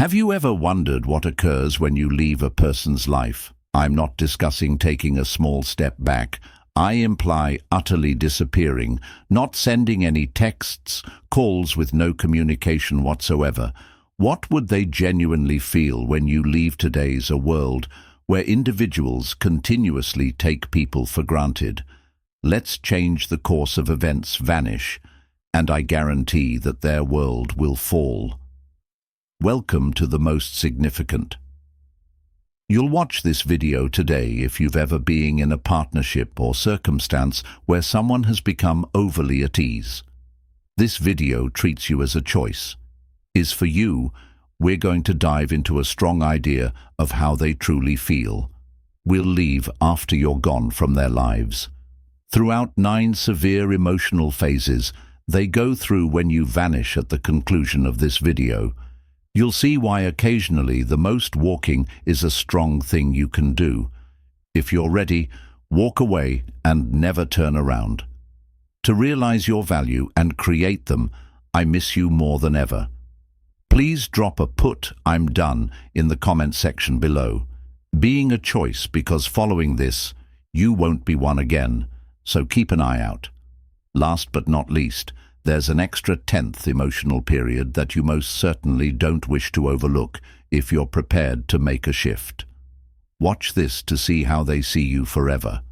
Have you ever wondered what occurs when you leave a person's life? I'm not discussing taking a small step back. I imply utterly disappearing, not sending any texts, calls with no communication whatsoever. What would they genuinely feel when you leave today's a world where individuals continuously take people for granted? Let's change the course of events, vanish, and I guarantee that their world will fall. Welcome to the most significant. You'll watch this video today if you've ever been in a partnership or circumstance where someone has become overly at ease. This video treats you as a choice. Is for you. We're going to dive into a strong idea of how they truly feel. We'll leave after you're gone from their lives. Throughout 9 severe emotional phases they go through when you vanish at the conclusion of this video. You'll see why occasionally the most walking is a strong thing you can do. If you're ready, walk away and never turn around. To realize your value and create them, I miss you more than ever. Please drop a "I'm done" in the comment section below. Being a choice, because following this, you won't be one again, so keep an eye out. Last but not least, there's an extra 10th emotional period that you most certainly don't wish to overlook if you're prepared to make a shift. Watch this to see how they see you forever.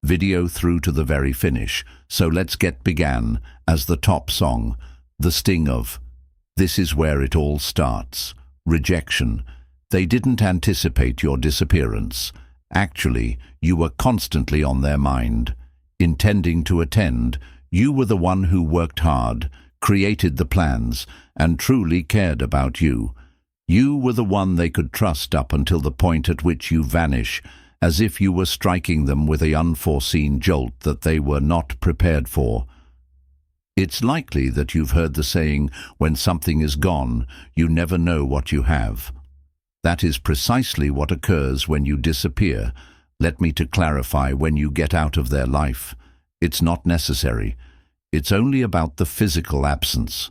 Video through to the very finish, so let's get began as the top song, the sting of. This is where it all starts. Rejection. They didn't anticipate your disappearance. Actually, you were constantly on their mind. Intending to attend, you were the one who worked hard, created the plans, and truly cared about you. You were the one they could trust up until the point at which you vanish, as if you were striking them with an unforeseen jolt that they were not prepared for. It's likely that you've heard the saying, when something is gone, you never know what you have. That is precisely what occurs when you disappear. Let me to clarify, when you get out of their life. It's not necessary. It's only about the physical absence.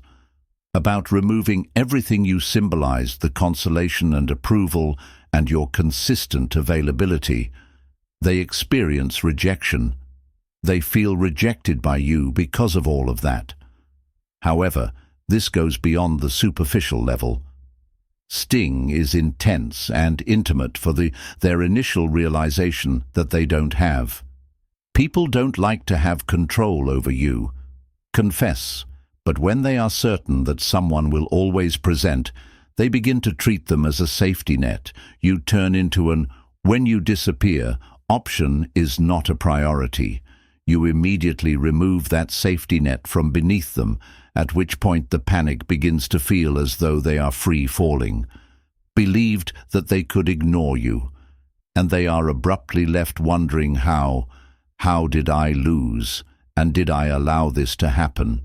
About removing everything you symbolized, the consolation and approval and your consistent availability. They experience rejection. They feel rejected by you because of all of that. However, this goes beyond the superficial level. Sting is intense and intimate for their initial realization that they don't have. People don't like to have control over you. Confess, but when they are certain that someone will always present, they begin to treat them as a safety net. You turn into an "when you disappear" option is not a priority. You immediately remove that safety net from beneath them, at which point the panic begins to feel as though they are free falling. Believed that they could ignore you, and they are abruptly left wondering how did I lose, and did I allow this to happen?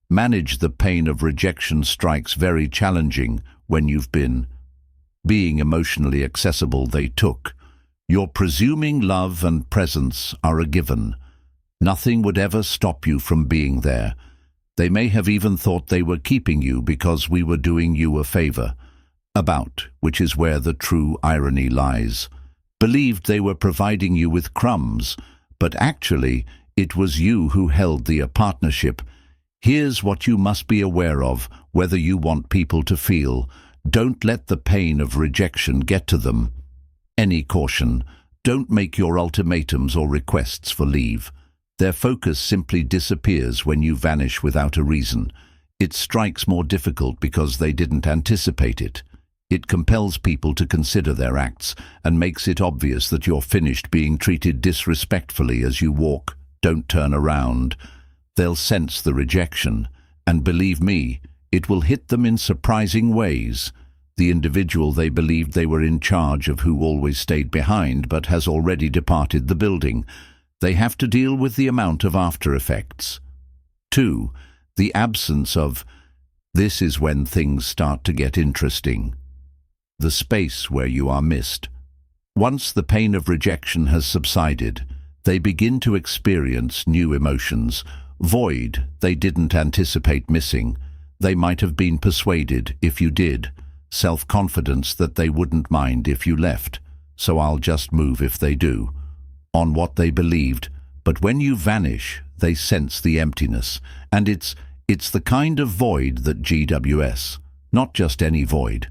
Manage the pain of rejection strikes very challenging when you've been being emotionally accessible. They took. Your presuming love and presence are a given. Nothing would ever stop you from being there. They may have even thought they were keeping you because we were doing you a favor. Which is where the true irony lies. Believed they were providing you with crumbs, but actually it was you who held the partnership. Here's what you must be aware of, whether you want people to feel. Don't let the pain of rejection get to them. Any caution. Don't make your ultimatums or requests for leave. Their focus simply disappears when you vanish without a reason. It strikes more difficult because they didn't anticipate it. It compels people to consider their acts and makes it obvious that you're finished being treated disrespectfully as you walk. Don't turn around. They'll sense the rejection, and believe me, it will hit them in surprising ways. The individual they believed they were in charge of, who always stayed behind but has already departed the building. They have to deal with the amount of after effects. 2. The absence of. This is when things start to get interesting. The space where you are missed. Once the pain of rejection has subsided, they begin to experience new emotions. Void they didn't anticipate missing. They might have been persuaded, if you did, self-confidence that they wouldn't mind if you left, so I'll just move if they do, on what they believed. But when you vanish, they sense the emptiness, and it's the kind of void that GWS, not just any void.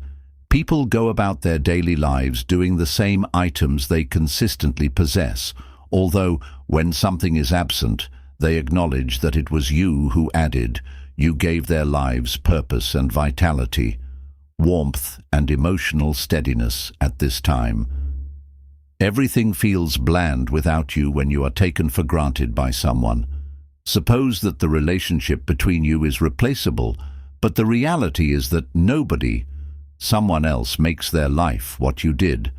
People go about their daily lives doing the same items they consistently possess, although when something is absent, they acknowledge that it was you who added. You gave their lives purpose and vitality, warmth and emotional steadiness at this time. Everything feels bland without you when you are taken for granted by someone. Suppose that the relationship between you is replaceable, but the reality is that someone else makes their life what you did.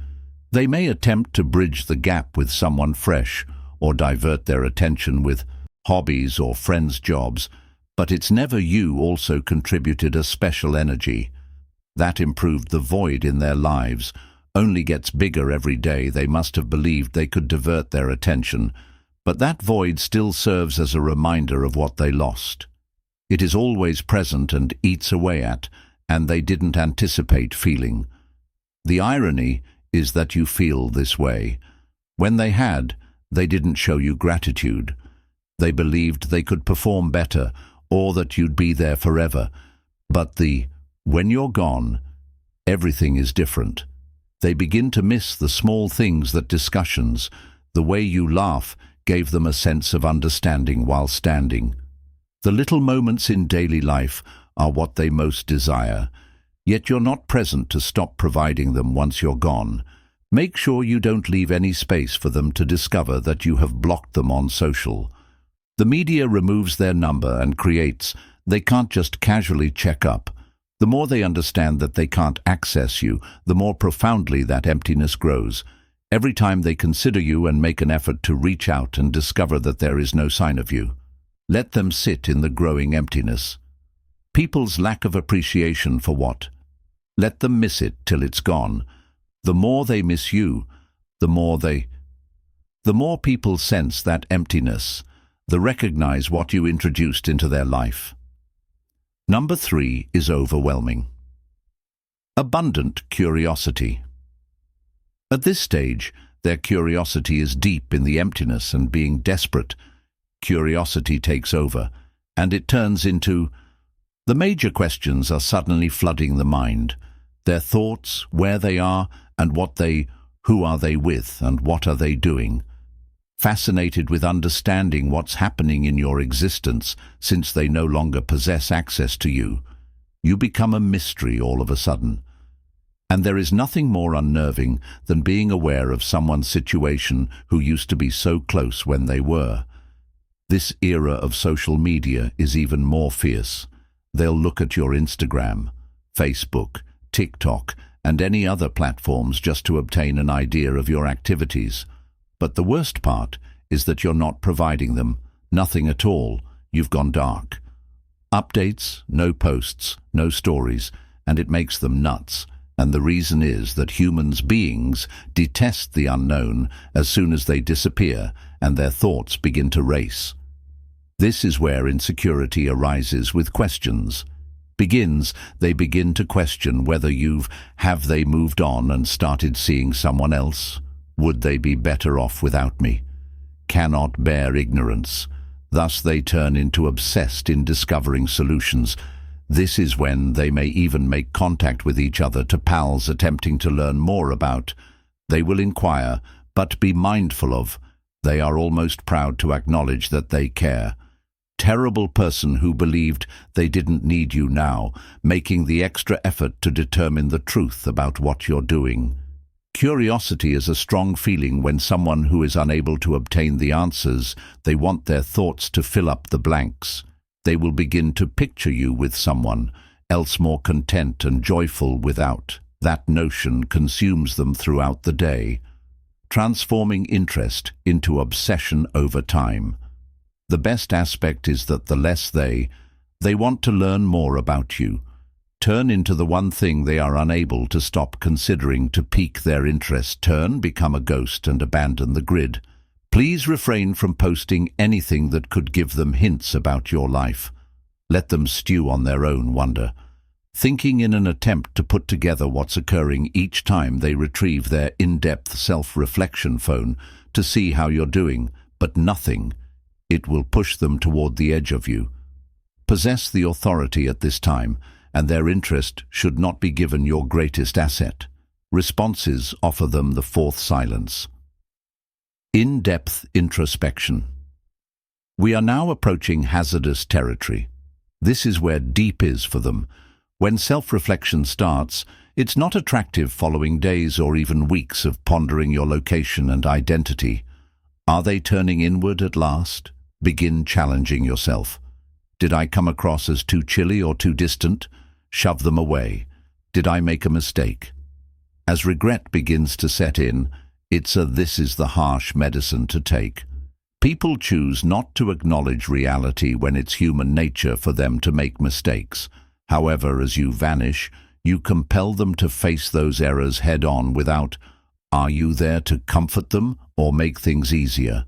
They may attempt to bridge the gap with someone fresh or divert their attention with hobbies or friends' jobs, but it's never you also contributed a special energy. That improved the void in their lives only gets bigger every day. They must have believed they could divert their attention, but that void still serves as a reminder of what they lost. It is always present and eats away at, and they didn't anticipate feeling. The irony is that you feel this way. When they didn't show you gratitude. They believed they could perform better or that you'd be there forever. But when you're gone, everything is different. They begin to miss the small things, that discussions, the way you laugh gave them a sense of understanding while standing. The little moments in daily life are what they most desire, yet you're not present to stop providing them once you're gone. Make sure you don't leave any space for them to discover that you have blocked them on social. The media removes their number and they can't just casually check up. The more they understand that they can't access you, the more profoundly that emptiness grows. Every time they consider you and make an effort to reach out and discover that there is no sign of you. Let them sit in the growing emptiness. People's lack of appreciation for what? Let them miss it till it's gone. The more they miss you, the more people sense that emptiness. They recognize what you introduced into their life. Number 3 is overwhelming. Abundant curiosity. At this stage, their curiosity is deep in the emptiness, and being desperate, curiosity takes over, and it turns into the major questions are suddenly flooding the mind. Their thoughts, where they are, and who are they with, and what are they doing. Fascinated with understanding what's happening in your existence, since they no longer possess access to you. You become a mystery all of a sudden. And there is nothing more unnerving than being aware of someone's situation who used to be so close when they were. This era of social media is even more fierce. They'll look at your Instagram, Facebook, TikTok, and any other platforms just to obtain an idea of your activities. But the worst part is that you're not providing them, nothing at all. You've gone dark. Updates, no posts, no stories, and it makes them nuts. And the reason is that beings detest the unknown as soon as they disappear and their thoughts begin to race. This is where insecurity arises with questions. They begin to question whether have they moved on and started seeing someone else? Would they be better off without me? Cannot bear ignorance. Thus they turn into obsessed in discovering solutions. This is when they may even make contact with each other, to pals attempting to learn more about. They will inquire, but be mindful of. They are almost proud to acknowledge that they care. Terrible person who believed they didn't need you now, making the extra effort to determine the truth about what you're doing. Curiosity is a strong feeling when someone who is unable to obtain the answers, they want their thoughts to fill up the blanks. They will begin to picture you with someone else more content and joyful without. That notion consumes them throughout the day, transforming interest into obsession over time. The best aspect is that the less they want to learn more about you, turn into the one thing they are unable to stop considering to pique their interest, become a ghost and abandon the grid. Please refrain from posting anything that could give them hints about your life. Let them stew on their own wonder. thinking in an attempt to put together what's occurring each time they retrieve their in-depth self-reflection phone to see how you're doing, but nothing. It will push them toward the edge of you. Possess the authority at this time, and their interest should not be given your greatest asset. Responses offer them the fourth silence. In-depth introspection. We are now approaching hazardous territory. This is where deep is for them. When self-reflection starts, it's not attractive following days or even weeks of pondering your location and identity. Are they turning inward at last? Begin challenging yourself. Did I come across as too chilly or too distant? Shove them away. Did I make a mistake? As regret begins to set in, this is the harsh medicine to take. People choose not to acknowledge reality when it's human nature for them to make mistakes. However, as you vanish, you compel them to face those errors head-on without, are you there to comfort them or make things easier?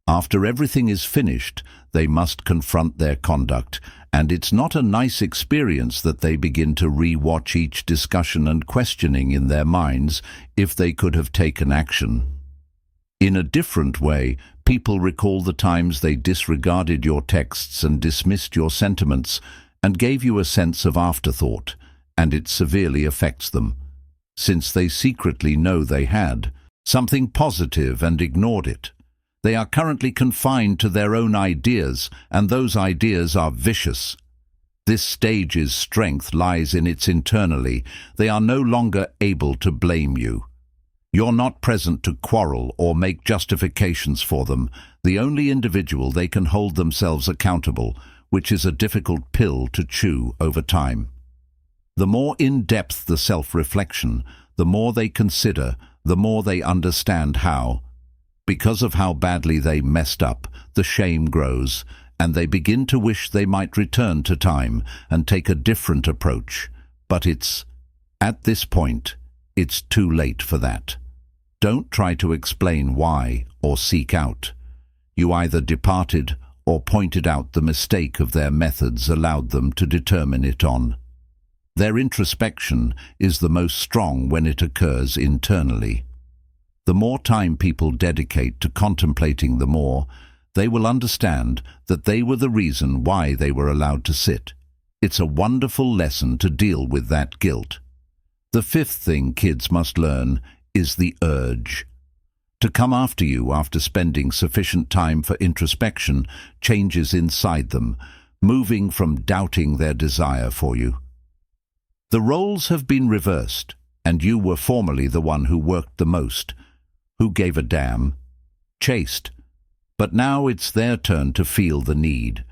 After everything is finished, they must confront their conduct, and it's not a nice experience that they begin to re-watch each discussion and questioning in their minds if they could have taken action. In a different way, people recall the times they disregarded your texts and dismissed your sentiments and gave you a sense of afterthought, and it severely affects them, since they secretly know they had something positive and ignored it. They are currently confined to their own ideas, and those ideas are vicious. This stage's strength lies in its internally. They are no longer able to blame you. You're not present to quarrel or make justifications for them. The only individual they can hold themselves accountable, which is a difficult pill to chew over time. The more in-depth the self-reflection, the more they consider, the more they understand how. Because of how badly they messed up, the shame grows, and they begin to wish they might return to time and take a different approach. But at this point, it's too late for that. Don't try to explain why or seek out. You either departed or pointed out the mistake of their methods allowed them to determine it on. Their introspection is the most strong when it occurs internally. The more time people dedicate to contemplating, the more they will understand that they were the reason why they were allowed to sit. It's a wonderful lesson to deal with that guilt. The fifth thing kids must learn is the urge. To come after you after spending sufficient time for introspection changes inside them, moving from doubting their desire for you. The roles have been reversed, and you were formerly the one who worked the most, who gave a damn, chased. But now it's their turn to feel the need.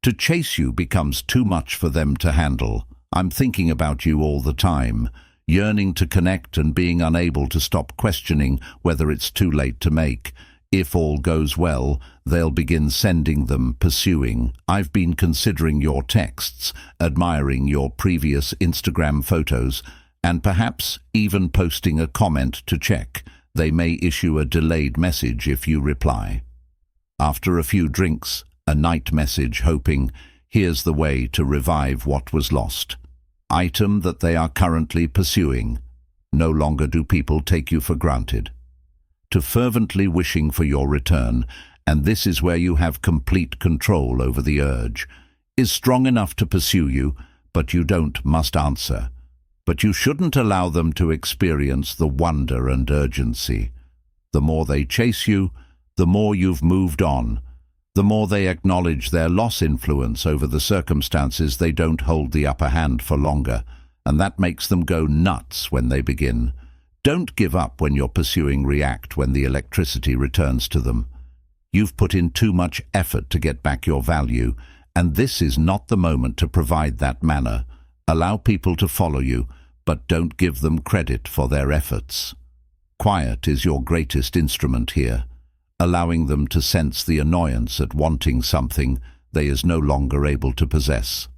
To chase you becomes too much for them to handle. I'm thinking about you all the time, yearning to connect and being unable to stop questioning whether it's too late to make. If all goes well, they'll begin sending them, pursuing. I've been considering your texts, admiring your previous Instagram photos, and perhaps even posting a comment to check. They may issue a delayed message if you reply. After a few drinks, a night message hoping, here's the way to revive what was lost. Item that they are currently pursuing. No longer do people take you for granted. To fervently wishing for your return, and this is where you have complete control over the urge, is strong enough to pursue you, but you must answer. But you shouldn't allow them to experience the wonder and urgency. The more they chase you, the more you've moved on. The more they acknowledge their loss influence over the circumstances, they don't hold the upper hand for longer, and that makes them go nuts when they begin. Don't give up when you're pursuing, react when the electricity returns to them. You've put in too much effort to get back your value, and this is not the moment to provide that manner. Allow people to follow you, but don't give them credit for their efforts. Quiet is your greatest instrument here, allowing them to sense the annoyance at wanting something they is no longer able to possess.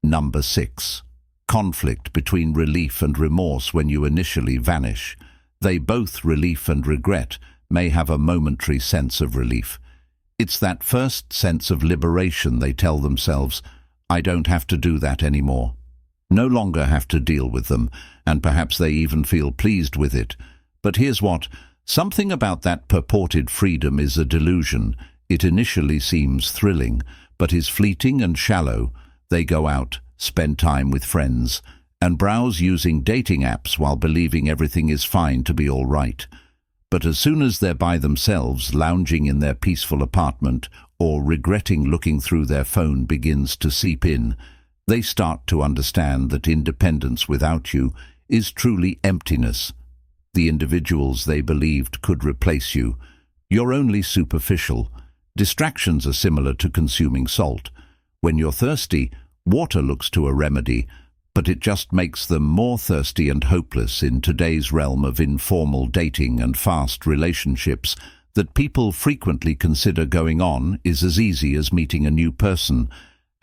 Number 6. Conflict between relief and remorse when you initially vanish. They both, relief and regret, may have a momentary sense of relief. It's that first sense of liberation. They tell themselves, I don't have to do that anymore. no longer have to deal with them, and perhaps they even feel pleased with it. But here's what: something about that purported freedom is a delusion. It initially seems thrilling, but is fleeting and shallow. They go out, spend time with friends, and browse using dating apps while believing everything is fine to be all right. But as soon as they're by themselves, lounging in their peaceful apartment, or regretting looking through their phone begins to seep in, they start to understand that independence without you is truly emptiness. The individuals they believed could replace you, you're only superficial. Distractions are similar to consuming salt. When you're thirsty, water looks to a remedy, but it just makes them more thirsty and hopeless. In today's realm of informal dating and fast relationships, that people frequently consider going on is as easy as meeting a new person.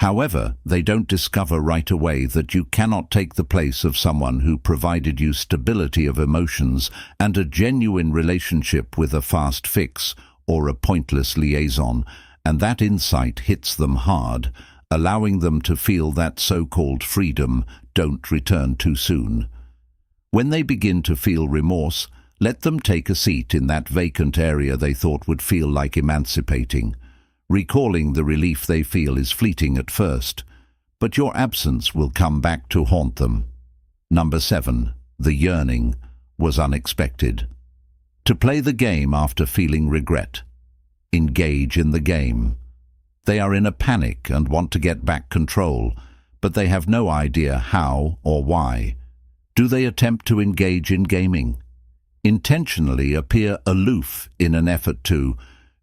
However, they don't discover right away that you cannot take the place of someone who provided you stability of emotions and a genuine relationship with a fast fix or a pointless liaison, and that insight hits them hard, allowing them to feel that so-called freedom. Don't return too soon. When they begin to feel remorse, let them take a seat in that vacant area they thought would feel like emancipating. Recalling the relief they feel is fleeting at first, but your absence will come back to haunt them. Number 7. The yearning was unexpected. To play the game after feeling regret. Engage in the game. They are in a panic and want to get back control, but they have no idea how or why. Do they attempt to engage in gaming? Intentionally appear aloof in an effort to.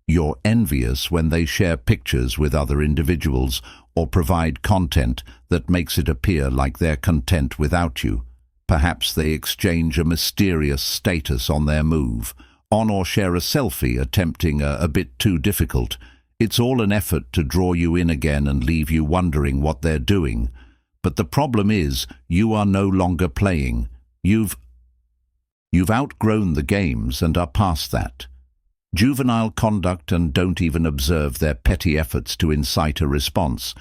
You're envious when they share pictures with other individuals or provide content that makes it appear like they're content without you. Perhaps they exchange a mysterious status on their move, or share a selfie attempting a bit too difficult. It's all an effort to draw you in again and leave you wondering what they're doing. But the problem is, you are no longer playing. You've outgrown the games and are past that. Juvenile conduct, and don't even observe their petty efforts to incite a response.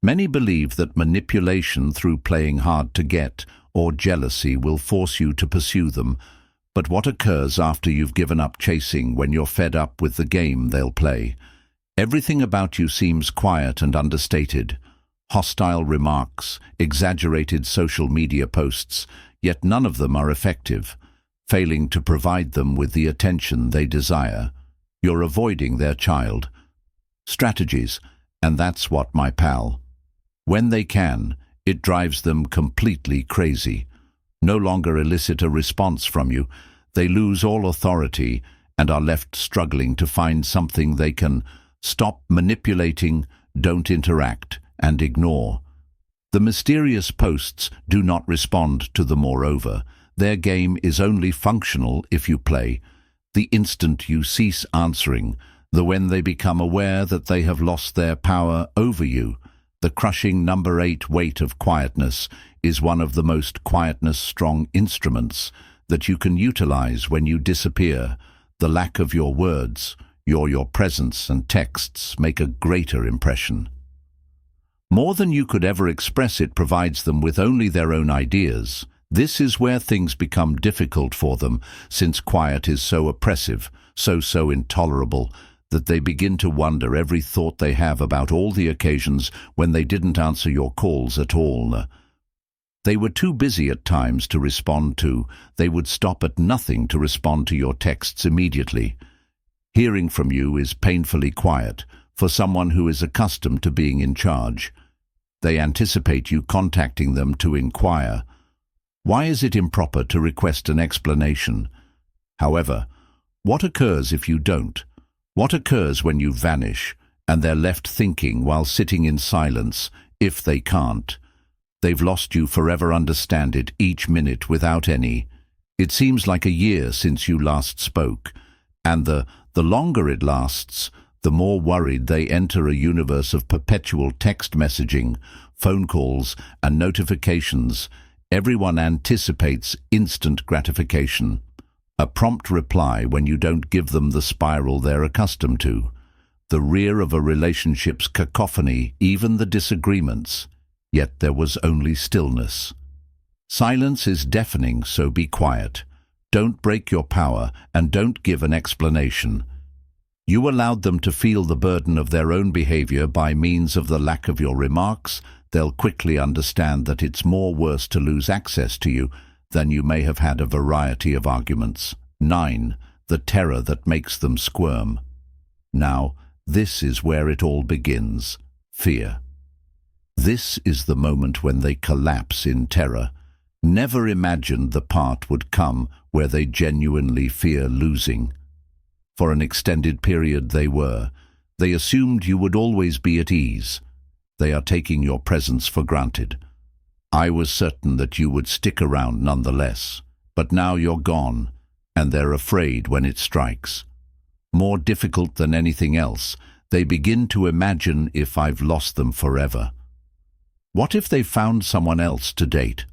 Many believe that manipulation through playing hard to get or jealousy will force you to pursue them. But what occurs after you've given up chasing, when you're fed up with the game they'll play? Everything about you seems quiet and understated. Hostile remarks, exaggerated social media posts, yet none of them are effective, failing to provide them with the attention they desire. You're avoiding their child. Strategies, and that's what, my pal. When they can, it drives them completely crazy. No longer elicit a response from you. They lose all authority and are left struggling to find something they can stop manipulating, don't interact, and ignore. The mysterious posts do not respond to them. Moreover, their game is only functional if you play. The instant you cease answering, when they become aware that they have lost their power over you. The crushing number 8 weight of quietness is one of the most quietness-strong instruments that you can utilize when you disappear. The lack of your words, your presence and texts make a greater impression. More than you could ever express, it provides them with only their own ideas. This is where things become difficult for them, since quiet is so oppressive, so intolerable, that they begin to wonder every thought they have about all the occasions when they didn't answer your calls at all. They were too busy at times to respond to. They would stop at nothing to respond to your texts immediately. Hearing from you is painfully quiet for someone who is accustomed to being in charge. They anticipate you contacting them to inquire. Why is it improper to request an explanation? However, what occurs if you don't? What occurs when you vanish and they're left thinking while sitting in silence? If they can't, they've lost you forever. Understand it, each minute without any. It seems like a year since you last spoke, and the longer it lasts, the more worried they enter a universe of perpetual text messaging, phone calls, and notifications. Everyone anticipates instant gratification. A prompt reply when you don't give them the spiral they're accustomed to. The rear of a relationship's cacophony, even the disagreements. yet there was only stillness. Silence is deafening, so be quiet. Don't break your power, and don't give an explanation. You allowed them to feel the burden of their own behavior by means of the lack of your remarks. They'll quickly understand that it's more worse to lose access to you than you may have had a variety of arguments. 9. The terror that makes them squirm. Now, this is where it all begins. Fear. This is the moment when they collapse in terror. Never imagined the part would come where they genuinely fear losing. For an extended period they were. They assumed you would always be at ease. They are taking your presence for granted. I was certain that you would stick around nonetheless, but now you're gone, and they're afraid when it strikes. More difficult than anything else, they begin to imagine if I've lost them forever. What if they found someone else to date?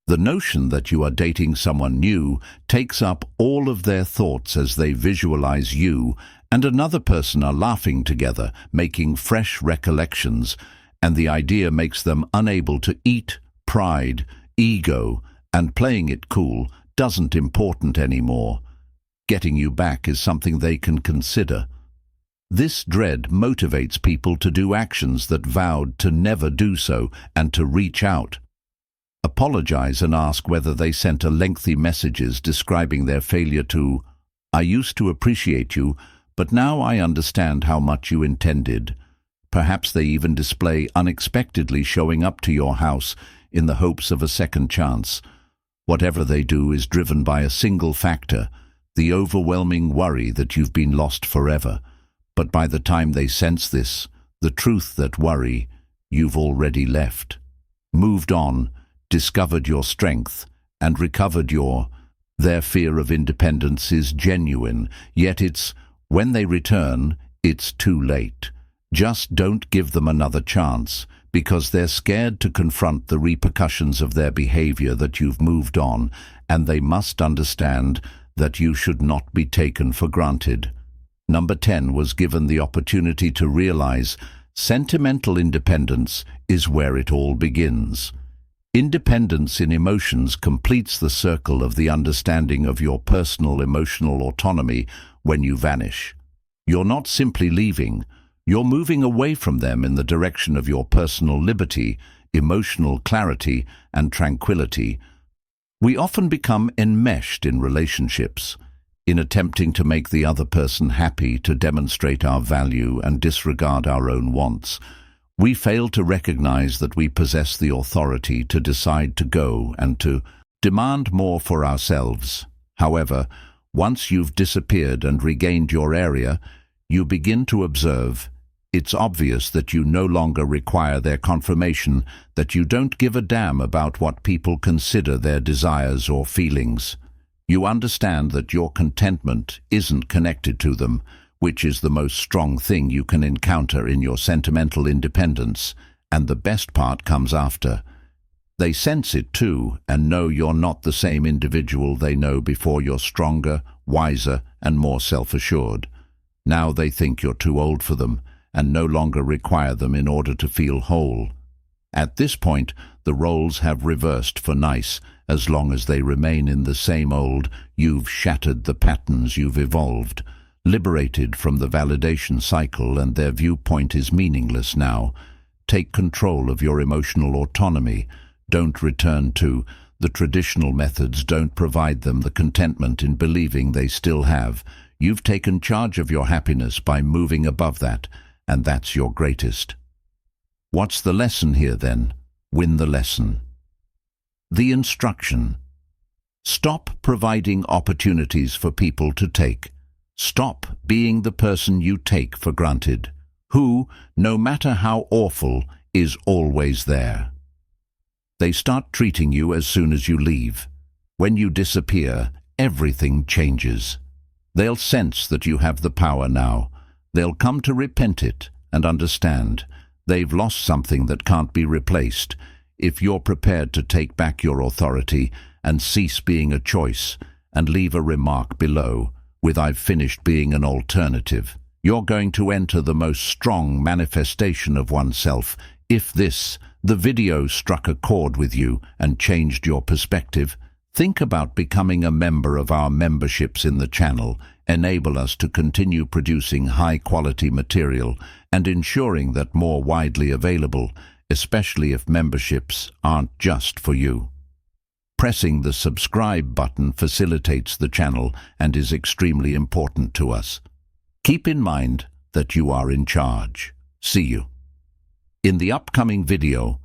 The notion that you are dating someone new takes up all of their thoughts as they visualize you and another person are laughing together, making fresh recollections, and the idea makes them unable to eat. Pride, ego, and playing it cool doesn't important anymore. Getting you back is something they can consider. This dread motivates people to do actions that vowed to never do so and to reach out. Apologize and ask whether they sent a lengthy messages describing their failure to, "I used to appreciate you, but now I understand how much you intended." Perhaps they even display unexpectedly showing up to your house in the hopes of a second chance. Whatever they do is driven by a single factor, the overwhelming worry that you've been lost forever. But by the time they sense this, the truth that worry, you've already left, moved on, discovered your strength, and recovered their fear of independence is genuine, yet when they return, it's too late. Just don't give them another chance, because they're scared to confront the repercussions of their behavior that you've moved on, and they must understand that you should not be taken for granted. Number 10 was given the opportunity to realize sentimental independence is where it all begins. Independence in emotions completes the circle of the understanding of your personal emotional autonomy when you vanish. You're not simply leaving, you're moving away from them in the direction of your personal liberty, emotional clarity, and tranquility. We often become enmeshed in relationships, in attempting to make the other person happy, to demonstrate our value and disregard our own wants. We fail to recognize that we possess the authority to decide to go and to demand more for ourselves. However, once you've disappeared and regained your area, you begin to observe. It's obvious that you no longer require their confirmation, that you don't give a damn about what people consider their desires or feelings. You understand that your contentment isn't connected to them, which is the most strong thing you can encounter in your sentimental independence, and the best part comes after. They sense it too, and know you're not the same individual they know before. You're stronger, wiser, and more self-assured. Now they think you're too old for them, and no longer require them in order to feel whole. At this point, the roles have reversed for nice. As long as they remain in the same old, you've shattered the patterns you've evolved. Liberated from the validation cycle, and their viewpoint is meaningless now. Take control of your emotional autonomy. Don't return to the traditional methods. Don't provide them the contentment in believing they still have. You've taken charge of your happiness by moving above that, and that's your greatest. What's the lesson here then? Win the lesson. The instruction. Stop providing opportunities for people to take. Stop being the person you take for granted, who, no matter how awful, is always there. They start treating you as soon as you leave. When you disappear, everything changes. They'll sense that you have the power now. They'll come to repent it and understand. They've lost something that can't be replaced. If you're prepared to take back your authority and cease being a choice, and leave a remark below with "I've finished being an alternative," you're going to enter the most strong manifestation of oneself. If this, the video struck a chord with you and changed your perspective, think about becoming a member of our memberships in the channel. Enable us to continue producing high-quality material and ensuring that more widely available, especially if memberships aren't just for you. Pressing the subscribe button facilitates the channel and is extremely important to us. Keep in mind that you are in charge. See you in the upcoming video.